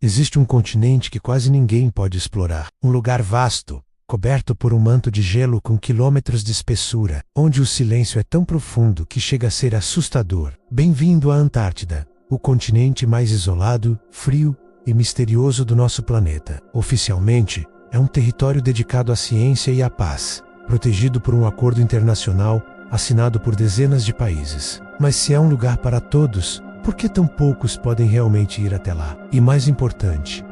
existe um continente que quase ninguém pode explorar. Um lugar vasto, coberto por um manto de gelo com quilômetros de espessura, onde o silêncio é tão profundo que chega a ser assustador. Bem-vindo à Antártida, o continente mais isolado, frio e misterioso do nosso planeta. Oficialmente, é um território dedicado à ciência e à paz, protegido por um acordo internacional assinado por dezenas de países. Mas se é um lugar para todos, por que tão poucos podem realmente ir até lá? E mais importante,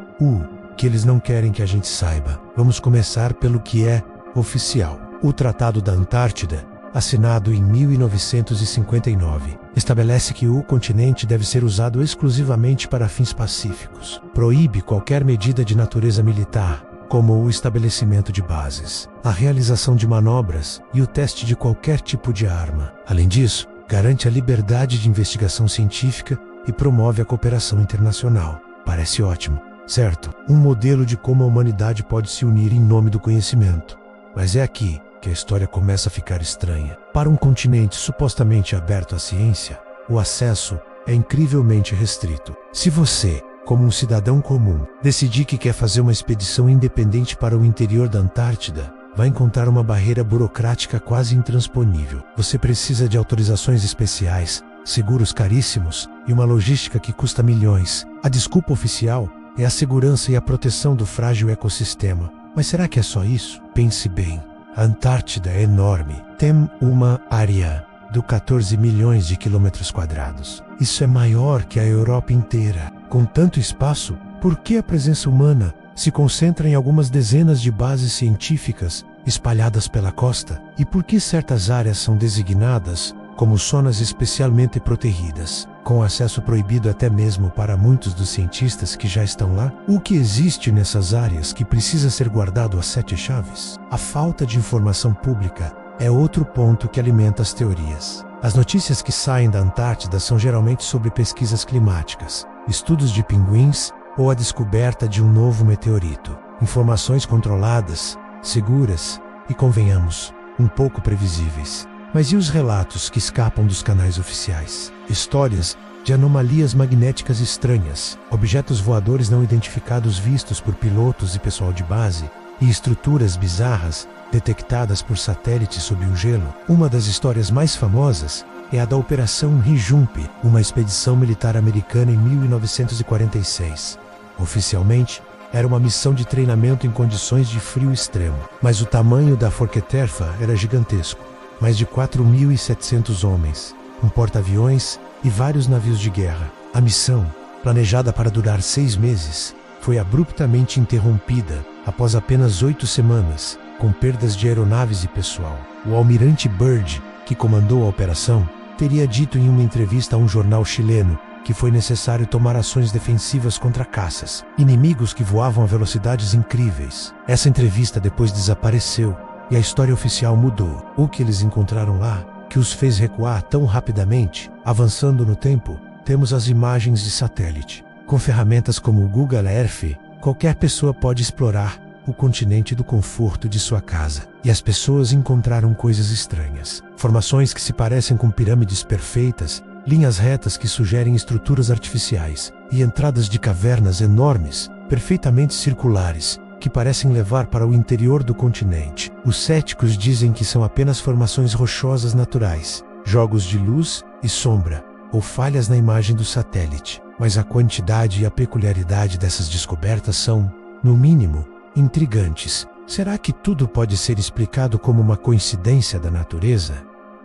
que eles não querem que a gente saiba. Vamos começar pelo que é oficial. O Tratado da Antártida, assinado em 1959, estabelece que o continente deve ser usado exclusivamente para fins pacíficos. Proíbe qualquer medida de natureza militar, como o estabelecimento de bases, a realização de manobras e o teste de qualquer tipo de arma. Além disso, garante a liberdade de investigação científica e promove a cooperação internacional. Parece ótimo, certo? Um modelo de como a humanidade pode se unir em nome do conhecimento. Mas é aqui que a história começa a ficar estranha. Para um continente supostamente aberto à ciência, o acesso é incrivelmente restrito. Se você, como um cidadão comum, decidir que quer fazer uma expedição independente para o interior da Antártida, vai encontrar uma barreira burocrática quase intransponível. Você precisa de autorizações especiais, seguros caríssimos e uma logística que custa milhões. A desculpa oficial é a segurança e a proteção do frágil ecossistema. Mas será que é só isso? Pense bem. A Antártida é enorme. Tem uma área de 14 milhões de quilômetros quadrados. Isso é maior que a Europa inteira. Com tanto espaço, por que a presença humana se concentra em algumas dezenas de bases científicas espalhadas pela costa? E por que certas áreas são designadas como zonas especialmente protegidas, com acesso proibido até mesmo para muitos dos cientistas que já estão lá? O que existe nessas áreas que precisa ser guardado a 7 chaves? A falta de informação pública é outro ponto que alimenta as teorias. As notícias que saem da Antártida são geralmente sobre pesquisas climáticas, estudos de pinguins ou a descoberta de um novo meteorito. Informações controladas, seguras e, convenhamos, um pouco previsíveis. Mas e os relatos que escapam dos canais oficiais? Histórias de anomalias magnéticas estranhas, objetos voadores não identificados vistos por pilotos e pessoal de base, e estruturas bizarras detectadas por satélites sob o gelo. Uma das histórias mais famosas é a da Operação Rijump, uma expedição militar americana em 1946. Oficialmente, era uma missão de treinamento em condições de frio extremo, mas o tamanho da forqueterfa era gigantesco. Mais de 4.700 homens, um porta-aviões e vários navios de guerra. A missão, planejada para durar 6 meses, foi abruptamente interrompida após apenas 8 semanas, com perdas de aeronaves e pessoal. O almirante Byrd, que comandou a operação, teria dito em uma entrevista a um jornal chileno que foi necessário tomar ações defensivas contra caças, inimigos que voavam a velocidades incríveis. Essa entrevista depois desapareceu e a história oficial mudou. O que eles encontraram lá, que os fez recuar tão rapidamente, avançando no tempo, temos as imagens de satélite. Com ferramentas como o Google Earth, qualquer pessoa pode explorar o continente do conforto de sua casa. E as pessoas encontraram coisas estranhas. Formações que se parecem com pirâmides perfeitas, linhas retas que sugerem estruturas artificiais, e entradas de cavernas enormes, perfeitamente circulares, que parecem levar para o interior do continente. Os céticos dizem que são apenas formações rochosas naturais, jogos de luz e sombra, ou falhas na imagem do satélite. Mas a quantidade e a peculiaridade dessas descobertas são, no mínimo, intrigantes. Será que tudo pode ser explicado como uma coincidência da natureza?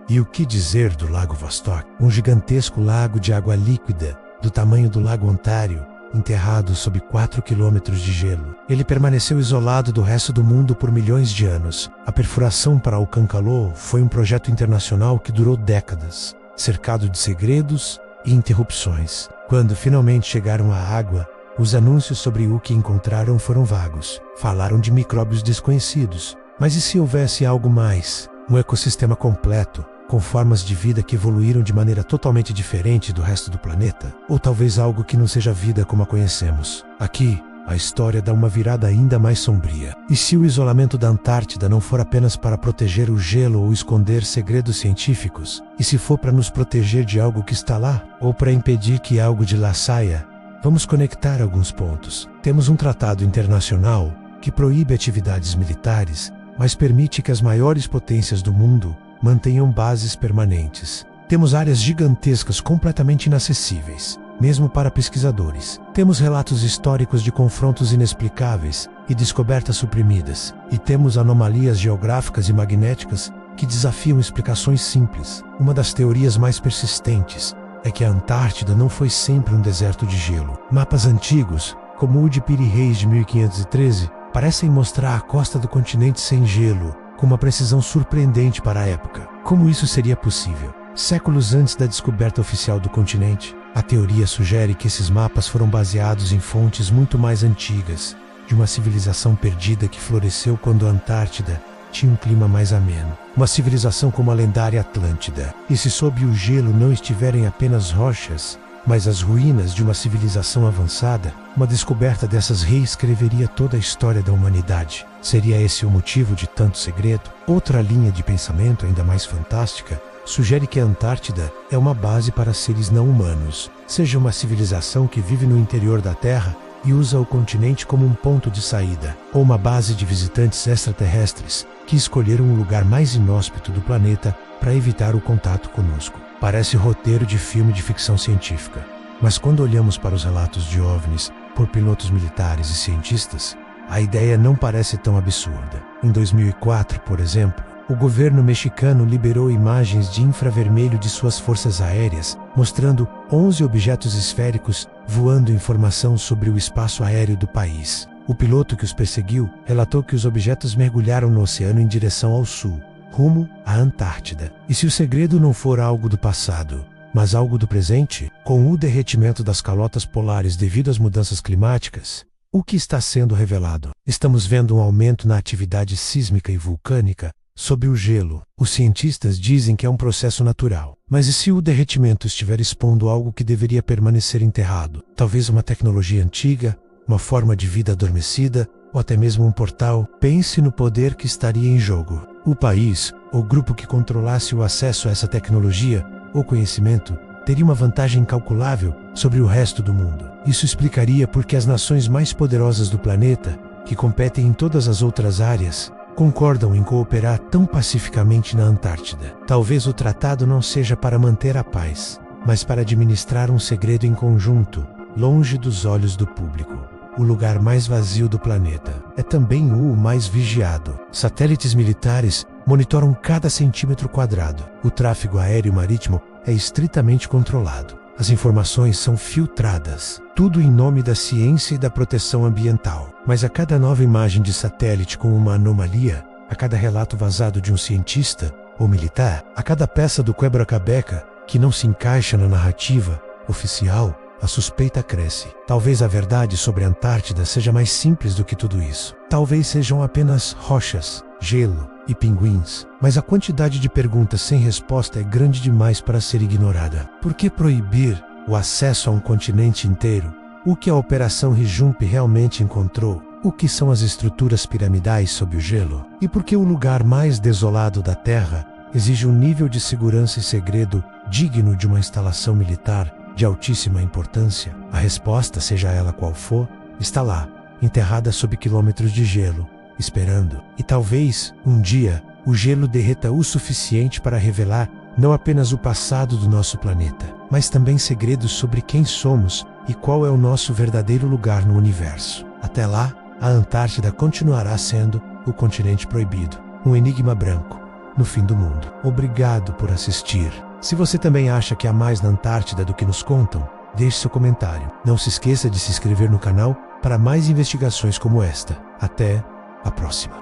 E o que dizer do Lago Vostok? Um gigantesco lago de água líquida, do tamanho do Lago Ontário, enterrado sob 4 quilômetros de gelo. Ele permaneceu isolado do resto do mundo por milhões de anos. A perfuração para o Kankaloa foi um projeto internacional que durou décadas, cercado de segredos e interrupções. Quando finalmente chegaram à água, os anúncios sobre o que encontraram foram vagos. Falaram de micróbios desconhecidos. Mas e se houvesse algo mais? Um ecossistema completo, com formas de vida que evoluíram de maneira totalmente diferente do resto do planeta? Ou talvez algo que não seja vida como a conhecemos? Aqui, a história dá uma virada ainda mais sombria. E se o isolamento da Antártida não for apenas para proteger o gelo ou esconder segredos científicos? E se for para nos proteger de algo que está lá? Ou para impedir que algo de lá saia Vamos conectar alguns pontos. Temos um tratado internacional que proíbe atividades militares, mas permite que as maiores potências do mundo mantenham bases permanentes. Temos áreas gigantescas completamente inacessíveis, mesmo para pesquisadores. Temos relatos históricos de confrontos inexplicáveis e descobertas suprimidas. E temos anomalias geográficas e magnéticas que desafiam explicações simples. Uma das teorias mais persistentes é que a Antártida não foi sempre um deserto de gelo. Mapas antigos, como o de Piri Reis de 1513, parecem mostrar a costa do continente sem gelo, com uma precisão surpreendente para a época. Como isso seria possível? Séculos antes da descoberta oficial do continente, a teoria sugere que esses mapas foram baseados em fontes muito mais antigas, de uma civilização perdida que floresceu quando a Antártida tinha um clima mais ameno. Uma civilização como a lendária Atlântida. E se sob o gelo não estiverem apenas rochas, mas as ruínas de uma civilização avançada, uma descoberta dessas reescreveria toda a história da humanidade. Seria esse o motivo de tanto segredo? Outra linha de pensamento ainda mais fantástica sugere que a Antártida é uma base para seres não humanos, seja uma civilização que vive no interior da Terra e usa o continente como um ponto de saída, ou uma base de visitantes extraterrestres que escolheram um lugar mais inóspito do planeta para evitar o contato conosco. Parece roteiro de filme de ficção científica, mas quando olhamos para os relatos de OVNIs por pilotos militares e cientistas, a ideia não parece tão absurda. Em 2004, por exemplo, o governo mexicano liberou imagens de infravermelho de suas forças aéreas, mostrando 11 objetos esféricos voando informação sobre o espaço aéreo do país. O piloto que os perseguiu relatou que os objetos mergulharam no oceano em direção ao sul, rumo à Antártida. E se o segredo não for algo do passado, mas algo do presente, com o derretimento das calotas polares devido às mudanças climáticas, o que está sendo revelado? Estamos vendo um aumento na atividade sísmica e vulcânica sob o gelo. Os cientistas dizem que é um processo natural. Mas e se o derretimento estiver expondo algo que deveria permanecer enterrado? Talvez uma tecnologia antiga, uma forma de vida adormecida, ou até mesmo um portal? Pense no poder que estaria em jogo. O país, ou grupo que controlasse o acesso a essa tecnologia ou conhecimento, teria uma vantagem incalculável sobre o resto do mundo. Isso explicaria por que as nações mais poderosas do planeta, que competem em todas as outras áreas, concordam em cooperar tão pacificamente na Antártida. Talvez o tratado não seja para manter a paz, mas para administrar um segredo em conjunto, longe dos olhos do público. O lugar mais vazio do planeta é também o mais vigiado. Satélites militares monitoram cada centímetro quadrado. O tráfego aéreo e marítimo é estritamente controlado. As informações são filtradas, tudo em nome da ciência e da proteção ambiental. Mas a cada nova imagem de satélite com uma anomalia, a cada relato vazado de um cientista ou militar, a cada peça do quebra-cabeça que não se encaixa na narrativa oficial, a suspeita cresce. Talvez a verdade sobre a Antártida seja mais simples do que tudo isso. Talvez sejam apenas rochas, gelo e pinguins. Mas a quantidade de perguntas sem resposta é grande demais para ser ignorada. Por que proibir o acesso a um continente inteiro? O que a Operação Rijump realmente encontrou? O que são as estruturas piramidais sob o gelo? E por que o lugar mais desolado da Terra exige um nível de segurança e segredo digno de uma instalação militar de altíssima importância? A resposta, seja ela qual for, está lá, enterrada sob quilômetros de gelo, esperando. E talvez, um dia, o gelo derreta o suficiente para revelar não apenas o passado do nosso planeta, mas também segredos sobre quem somos e qual é o nosso verdadeiro lugar no universo. Até lá, a Antártida continuará sendo o continente proibido, um enigma branco no fim do mundo. Obrigado por assistir. Se você também acha que há mais na Antártida do que nos contam, deixe seu comentário. Não se esqueça de se inscrever no canal para mais investigações como esta. Até a próxima.